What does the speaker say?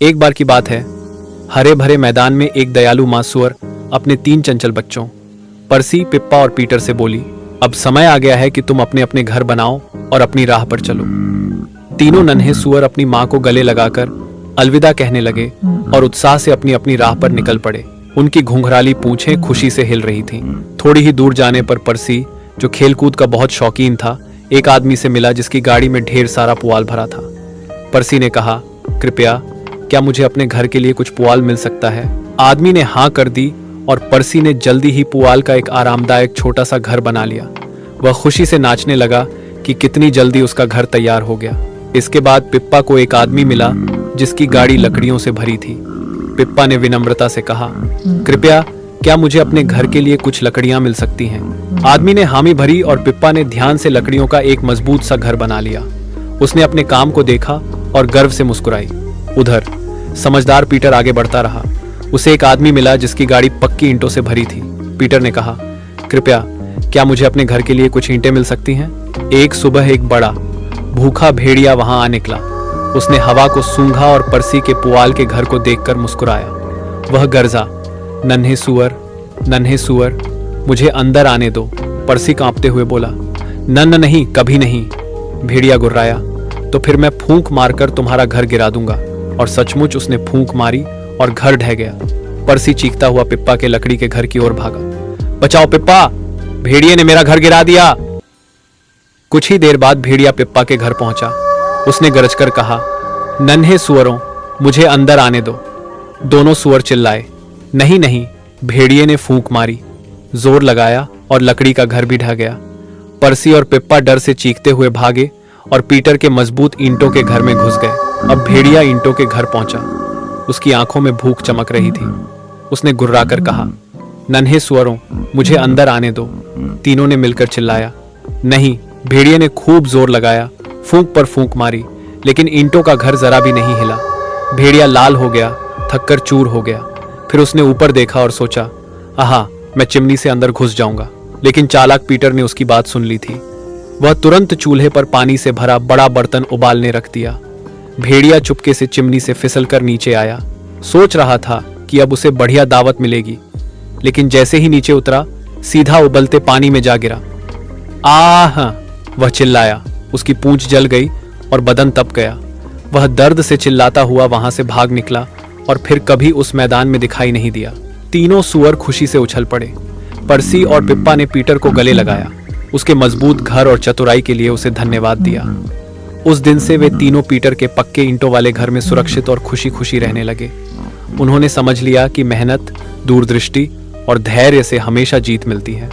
एक बार की बात है, हरे भरे मैदान में एक दयालु माँ सूअर अपने 3 चंचल बच्चों परसी, पिप्पा और पीटर से बोली, अब समय आ गया है कि तुम अपने अपने घर बनाओ और अपनी राह पर चलो। तीनों नन्हे सूअर अपनी माँ को गले लगाकर अलविदा कहने लगे और उत्साह से अपनी अपनी राह पर निकल पड़े। उनकी घुंघराली पूंछें खुशी से हिल रही थीं। थोड़ी ही दूर जाने पर परसी, जो खेलकूद का बहुत शौकीन था, एक आदमी से मिला जिसकी गाड़ी में ढेर सारा पुआल भरा था। परसी ने कहा, कृपया क्या मुझे अपने घर के लिए कुछ पुआल मिल सकता है? आदमी ने हाँ कर दी और परसी ने जल्दी ही पुआल का एक आरामदायक छोटा सा घर बना लिया। वह खुशी से नाचने लगा कि कितनी जल्दी उसका घर तैयार हो गया। इसके बाद पिप्पा को एक आदमी मिला जिसकी गाड़ी लकड़ियों से भरी थी। पिप्पा ने विनम्रता से कहा, कृपया क्या मुझे अपने घर के लिए कुछ लकड़ियां मिल सकती हैं? आदमी ने हामी भरी और पिप्पा ने ध्यान से लकड़ियों का एक मजबूत सा घर बना लिया। उसने अपने काम को देखा और गर्व से मुस्कुराई। उधर समझदार पीटर आगे बढ़ता रहा। उसे एक आदमी मिला जिसकी गाड़ी पक्की ईंटों से भरी थी। पीटर ने कहा, कृपया क्या मुझे अपने घर के लिए कुछ ईंटें मिल सकती हैं? एक सुबह एक बड़ा भूखा भेड़िया वहां आ निकला। उसने हवा को सूंघा और परसी के पुआल के घर को देखकर मुस्कुराया। वह गर्जा, नन्हे सूअर, मुझे अंदर आने दो। परसी कांपते हुए बोला, नन्न नहीं, कभी नहीं। भेड़िया गुर्राया, तो फिर मैं फूंक मारकर तुम्हारा घर गिरा दूंगा। और सचमुच उसने फूंक मारी और घर ढह गया। परसी चीखता हुआ पिप्पा के लकड़ी के घर की ओर भागा। बचाओ पिप्पा, भेड़िए ने मेरा घर गिरा दिया। कुछ ही देर बाद भेड़िया पिप्पा के घर पहुंचा। उसने गरजकर कहा, नन्हे सूअरों, मुझे अंदर आने दो। दोनों सूअर चिल्लाए, नहीं नहीं। भेड़िए ने फूंक मारी, जोर लगाया और लकड़ी का घर भी ढह गया। परसी और पिप्पा डर से चीखते हुए भागे और पीटर के मजबूत ईंटों के घर में घुस गए। अब भेड़िया ईंटों के घर पहुंचा। उसकी आंखों में भूख चमक रही थी। उसने गुर्राकर कहा, नन्हे सूअरों, मुझे अंदर आने दो। तीनों ने मिलकर चिल्लाया, नहीं। भेड़िए ने खूब जोर लगाया, फूंक पर फूंक मारी, लेकिन ईंटों का घर जरा भी नहीं हिला। भेड़िया लाल हो गया, थककर चूर हो गया। फिर उसने ऊपर देखा और सोचा, आहा, मैं चिमनी से अंदर घुस जाऊंगा। लेकिन चालाक पीटर ने उसकी बात सुन ली थी। वह तुरंत चूल्हे पर पानी से भरा बड़ा बर्तन उबालने रख दिया। भेड़िया चुपके से चिमनी से फिसलकर नीचे आया। सोच रहा था कि अब उसे बढ़िया दावत मिलेगी, लेकिन जैसे ही नीचे उतरा, सीधा उबलते पानी में जा गिरा। आह! वह चिल्लाया। उसकी पूंछ जल गई और बदन तप गया। वह दर्द से चिल्लाता हुआ वहां से भाग निकला और फिर कभी उस मैदान में दिखाई नहीं दिया। तीनों सूअर खुशी से उछल पड़े। परसी और पिप्पा ने पीटर को गले लगाया। उसके मजबूत घर और चतुराई के लिए उसे धन्यवाद दिया। उस दिन से वे तीनों पीटर के पक्के ईंटों वाले घर में सुरक्षित और खुशी खुशी रहने लगे। उन्होंने समझ लिया कि मेहनत, दूरदृष्टि और धैर्य से हमेशा जीत मिलती है।